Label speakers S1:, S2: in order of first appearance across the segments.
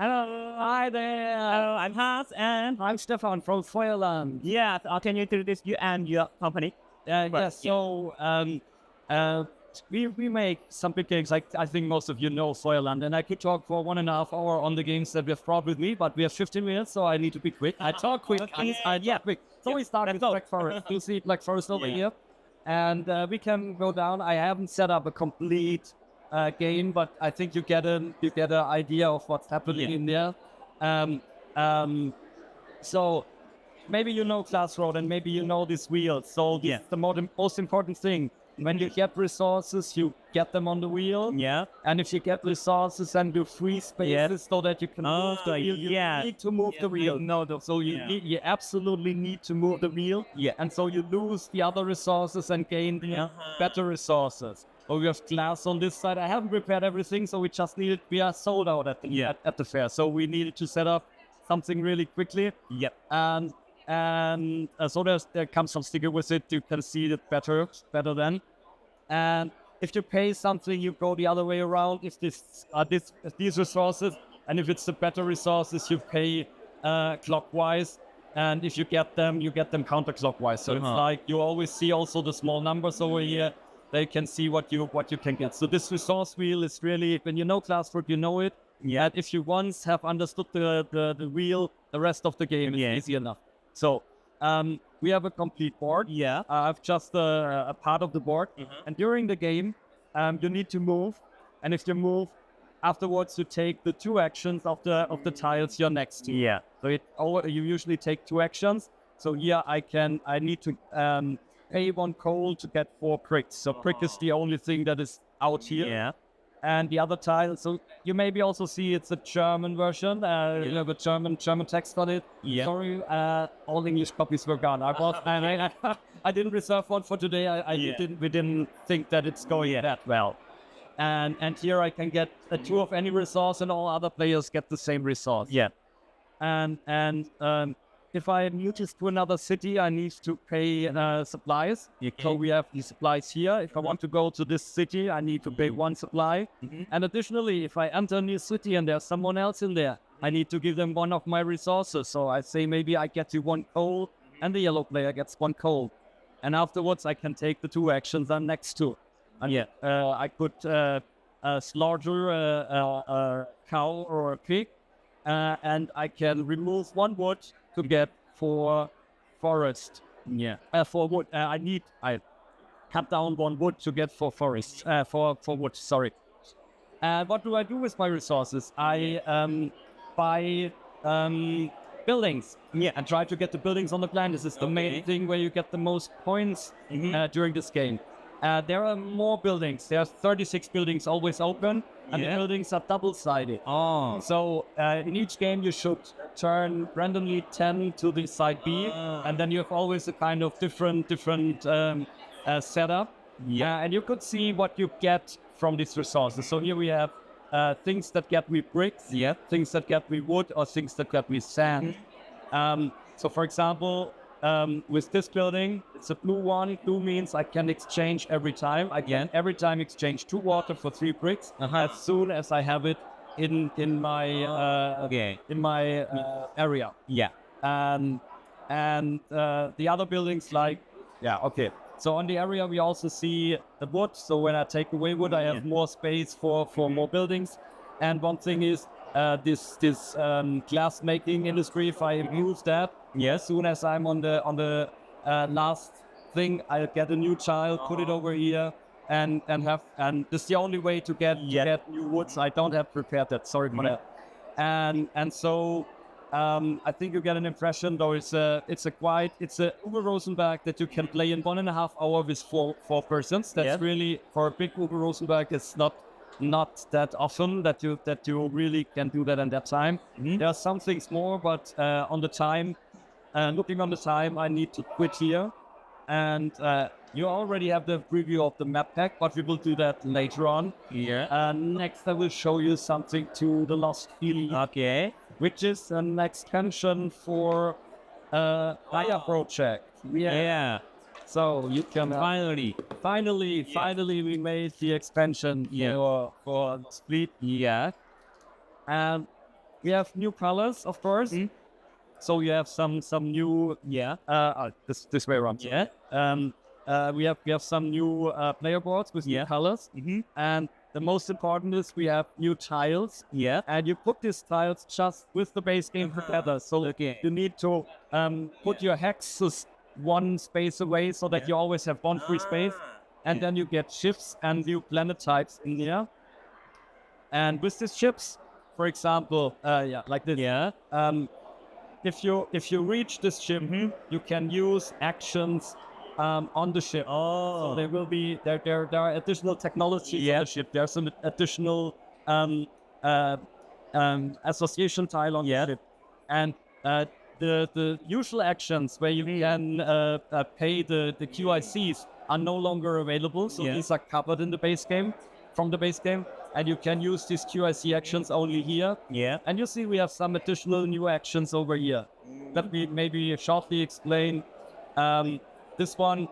S1: Hello.
S2: Hi there.
S1: Hello, I'm Hans and
S2: I'm Stefan from Feuerland.
S1: yeah, can you introduce you and your company?
S2: Yes, so we make some big games. Like I think most of you know Feuerland, and I could talk for 1.5 hours on the games that we have brought with me, but we have 15 minutes, so I need to be quick. I talk quick.
S1: Okay.
S2: I talk quick. So we start with Black Forest. You see Black Forest over here, and we can go down. I haven't set up a complete game, but I think you get an idea of what's happening in there. So maybe you know Classroad and maybe you know this wheel. So this is the most important thing. When you get resources, you get them on the wheel.
S1: Yeah.
S2: And if you get resources and do free spaces so that you can move the wheel, you need to move the wheel. So you absolutely need to move the wheel.
S1: Yeah.
S2: And so you lose the other resources and gain better resources. So we have glass on this side. I haven't prepared everything, so we are sold out at the fair. So we needed to set up something really quickly.
S1: Yep.
S2: And so there comes some sticker with it. You can see it better then. And if you pay something, you go the other way around. If these resources, and if it's the better resources, you pay clockwise. And if you get them counterclockwise. So it's like you always see also the small numbers over here. They can see what you can get. So this resource wheel is really, when you know Classroad, you know it.
S1: Yeah.
S2: And if you once have understood the wheel, the rest of the game is easy enough. So we have a complete board.
S1: Yeah.
S2: I've just a part of the board. And during the game, you need to move. And if you move, afterwards you take the 2 actions of the tiles you're next to.
S1: Yeah.
S2: So you usually take 2 actions. So here I need to pay 1 coal to get 4 bricks. So brick is the only thing that is out here.
S1: Yeah.
S2: And the other tile, so you maybe also see it's a German version. You have a German text on it.
S1: Yeah.
S2: Sorry, all English copies were gone. I didn't reserve one for today. We didn't think that it's going that well. And here I can get a 2 of any resource, and all other players get the same resource.
S1: Yeah.
S2: And if I move to another city, I need to pay supplies.
S1: Okay.
S2: So we have the supplies here. If I want to go to this city, I need to pay 1 supply. And additionally, if I enter a new city and there's someone else in there, I need to give them 1 of my resources. So I say maybe I get you 1 coal, and the yellow player gets 1 coal. And afterwards, I can take the 2 actions I'm next to. And I could slaughter a cow or a pig, and I can remove 1 wood to get 4 forest.
S1: Yeah.
S2: 4 wood. I cut down 1 wood to get 4 forest. 4 wood. Sorry. And what do I do with my resources? I buy buildings.
S1: Yeah.
S2: And try to get the buildings on the plan. This is the main thing where you get the most points during this game. There are more buildings. There are 36 buildings always open, and the buildings are double-sided.
S1: Oh.
S2: So in each game you should turn randomly 10 to the side B, and then you have always a kind of different setup.
S1: Yeah.
S2: And you could see what you get from these resources. So here we have things that get me bricks, things that get me wood, or things that get me sand. So for example, with this building, it's a blue one. Blue means I can exchange every time. I can every time exchange 2 water for 3 bricks as soon as I have it in my area.
S1: Yeah.
S2: And the other buildings So on the area we also see the wood. So when I take away wood, I have more space for more buildings. And one thing is this glass making industry. If I use that, as soon as I'm on the last thing, I'll get a new child, put it over here, and this is the only way to get new woods. I don't have prepared that. Sorry for that. And so I think you get an impression, though. It's a Uwe Rosenberg that you can play in 1.5 hours with four persons. That's really, for a big Uwe Rosenberg, it's not that often that you really can do that in that time. There are some things more, but looking on the time, I need to quit here. And you already have the preview of the map pack, but we will do that later on. Next, I will show you something to the Lost Field.
S1: Okay.
S2: Which is an extension for Gaia project. So you can finally we made the expansion for Split. And we have new colors, of course. So you have some new this way around.
S1: Yeah.
S2: We have some new player boards with new colors, and the most important is we have new tiles.
S1: Yeah.
S2: And you put these tiles just with the base game together. So you need to put your hexes one space away so that you always have one free space, and then you get shifts and new planet types in here. And with these ships, for example, like this.
S1: Yeah.
S2: If you reach this ship, you can use actions on the ship.
S1: Oh.
S2: So there will be there are additional technologies on the ship. There's some additional association tile on the ship, and the usual actions where you can pay the QICs are no longer available. So these are covered in the base game, from the base game, and you can use these QIC actions only here.
S1: Yeah.
S2: And you see we have some additional new actions over here. Let me maybe shortly explain. This one,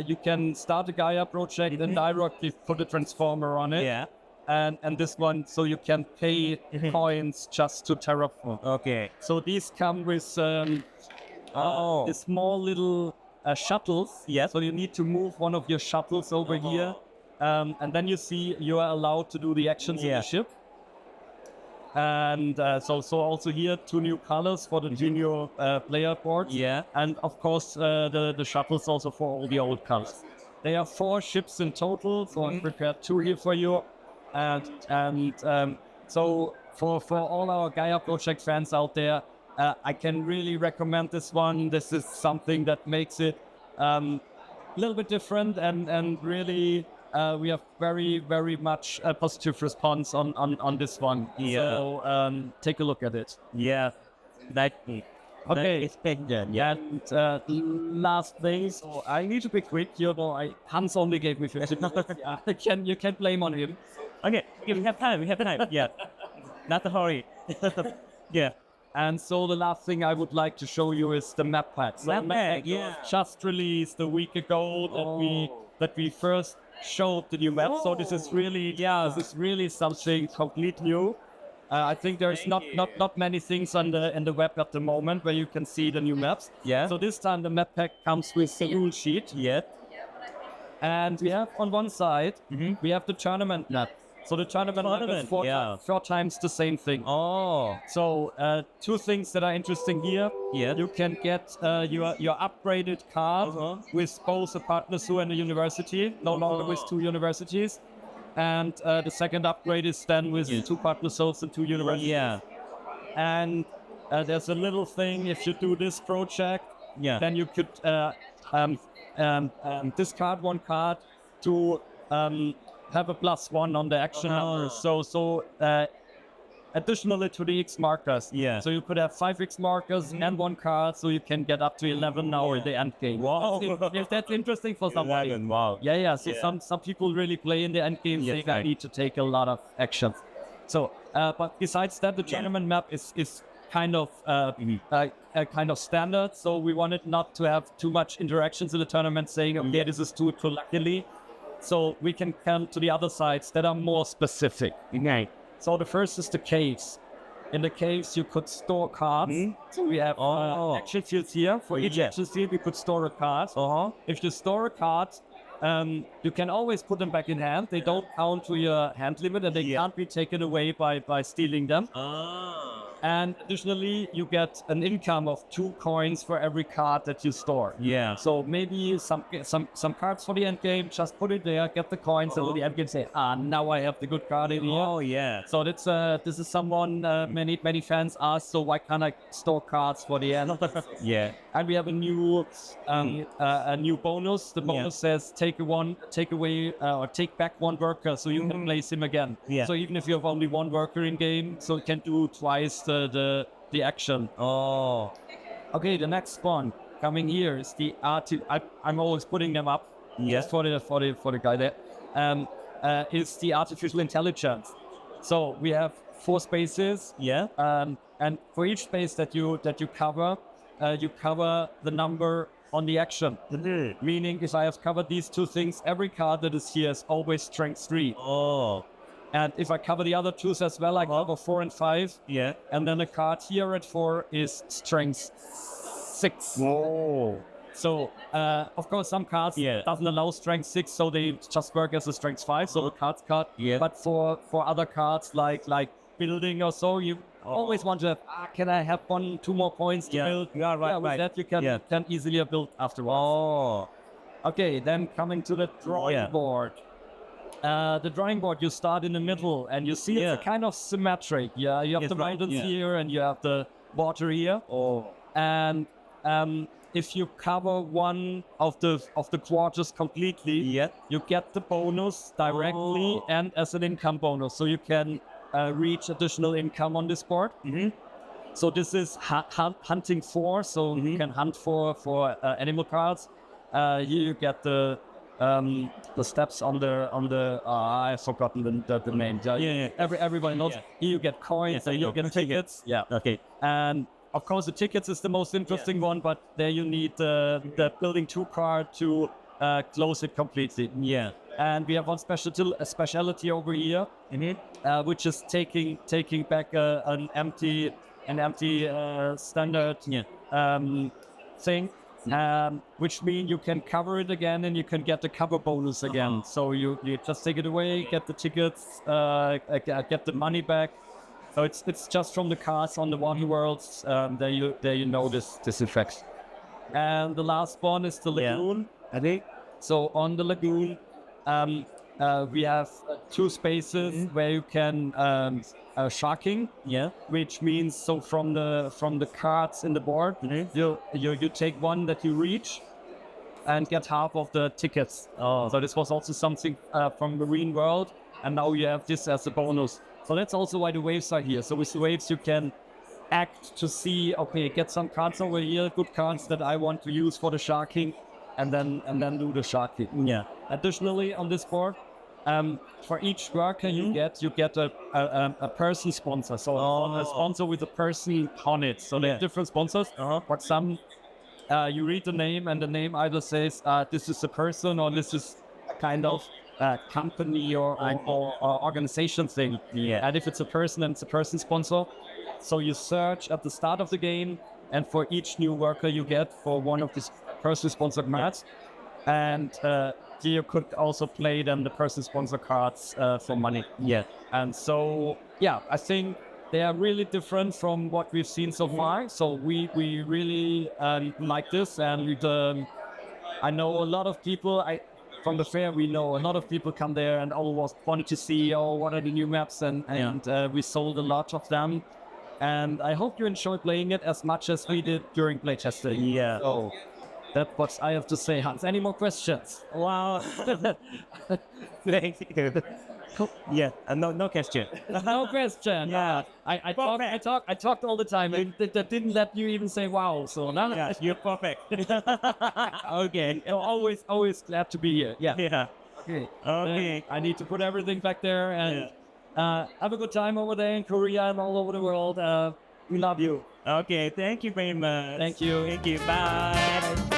S2: you can start a Gaia project and directly put a transformer on it.
S1: Yeah.
S2: And this one, so you can pay coins just to terraform.
S1: Okay.
S2: So these come with these small little shuttles.
S1: Yeah.
S2: So you need to move one of your shuttles over here. And then you see you are allowed to do the actions in the ship. And so also here, 2 new colors for the junior player boards.
S1: Yeah.
S2: And of course, the shuttles also for all the old colors. There are 4 ships in total, so I prepared 2 here for you. And so for all our Gaia project fans out there, I can really recommend this one. This is something that makes it a little bit different, and really we have very, very much a positive response on this one.
S1: Yeah.
S2: So take a look at it.
S1: Yeah.
S2: Okay.
S1: Yeah.
S2: And last thing, so I need to be quick. You know, Hans only gave me 15 minutes. You can blame on him.
S1: Okay. We have time. Yeah. Not to hurry. Yeah.
S2: And so the last thing I would like to show you is the map pack. So
S1: Map pack, yeah.
S2: Just released a week ago that we first showed the new map. So this is really something complete new. I think there's not many things on the web at the moment where you can see the new maps.
S1: Yeah.
S2: So this time the map pack comes with the rule sheet.
S1: Yeah.
S2: And we have on one side we have the tournament map. So the tournament map is 4 times the same thing.
S1: Oh.
S2: So 2 things that are interesting here.
S1: Yeah.
S2: You can get your upgraded card with both a partner zoo and a university, no longer with 2 universities. And the second upgrade is then with 2 partner zoos and 2 universities.
S1: Yeah.
S2: And there's a little thing, if you do this project, then you could discard 1 card to have a +1 on the action number. So additionally to the X markers.
S1: Yeah.
S2: So you could have 5 X markers and 1 card, so you can get up to 11 now in the end game.
S1: Wow.
S2: If that's interesting for somebody.
S1: Wow.
S2: Yeah. So some people really play in the end game, they need to take a lot of actions. So, but besides that, the tournament map is kind of kind of standard. So we wanted not to have too much interactions in the tournament, saying, okay, this is too luckily. So we can come to the other sides that are more specific.
S1: Okay.
S2: So the first is the caves. In the caves, you could store cards. So we have action fields here. For each action field, you could store a card. If you store a card, you can always put them back in hand. They don't count to your hand limit, and they can't be taken away by stealing them. And additionally, you get an income of 2 coins for every card that you store.
S1: Yeah.
S2: So maybe some cards for the end game, just put it there, get the coins, and at the end game say, now I have the good card in here.
S1: Oh yeah.
S2: So that's this is someone many fans ask. So why can't I store cards for the end?
S1: Yeah.
S2: And we have a new bonus. The bonus says take away or take back 1 worker, so you can place him again.
S1: Yeah.
S2: So even if you have only 1 worker in game, so you can do twice the action.
S1: Oh.
S2: Okay, the next one coming here is the I'm always putting them up.
S1: Yes.
S2: For the guy there. Is the artificial intelligence. So we have 4 spaces.
S1: Yeah.
S2: And for each space that you cover the number on the action. Meaning, if I have covered these 2 things, every card that is here is always strength 3.
S1: Oh.
S2: And if I cover the other twos as well, I cover 4 and 5.
S1: Yeah.
S2: And then the card here at 4 is strength 6.
S1: Whoa.
S2: So, of course, some cards doesn't allow strength 6, so they just work as a strength 5, so the cards card.
S1: Yeah.
S2: But for other cards like building or so, you always want to have, can I have 1-2 more points to build?
S1: Yeah, right,
S2: with
S1: right.
S2: that you can easily build afterwards.
S1: Oh.
S2: Okay, then coming to the drawing board. The drawing board, you start in the middle, and you see it's a kind of symmetric. Yeah, you have the mountains here, and you have the water here.
S1: Oh.
S2: And if you cover one of the quarters completely, you get the bonus directly and as an income bonus, so you can reach additional income on this board. So this is hunting for, so you can hunt for animal cards. Here you get the steps on the I've forgotten the name. Everybody knows. Here you get coins, so you get tickets.
S1: Okay.
S2: And of course, the tickets is the most interesting one, but there you need the building 2 card to close it completely.
S1: Yeah.
S2: And we have one specialty over here, which is taking back an empty standard thing, which means you can cover it again and you can get the cover bonus again. So you just take it away, get the tickets, get the money back. So it's just from the cards on the Water Worlds. There you know this effect. And the last one is the lagoon. So on the lagoon, we have 2 spaces where you can sharking. Which means so from the cards in the board, you take one that you reach and get half of the tickets. So this was also something from Marine World, and now you have this as a bonus. So that's also why the waves are here. So with the waves you can act to see, okay, get some cards over here, good cards that I want to use for the sharking, and then do the sharking. Additionally on this board, for each worker you get a person sponsor. So a sponsor with a person on it. So there are different sponsors. But some you read the name, and the name either says this is a person or this is a kind of company or organization thing. And if it's a person, then it's a person sponsor. So you search at the start of the game, and for each new worker you get for one of these person sponsored cards, and you could also play them the person sponsor cards for money. And so I think they are really different from what we've seen so far. So we really like this, and I know a lot of people. From the fair, we know a lot of people come there and always wanted to see, what are the new maps, and we sold a lot of them. And I hope you enjoyed playing it as much as we did during playtesting. So that's what I have to say, Hans. Any more questions?
S1: Wow. Thank you. No question.
S2: No question. I talked all the time. That didn't let you even say wow. So no.
S1: You're perfect. Okay.
S2: Always glad to be here. Okay. I need to put everything back there and have a good time over there in Korea and all over the world. We love you.
S1: Okay. Thank you very much.
S2: Thank you.
S1: Thank you. Bye.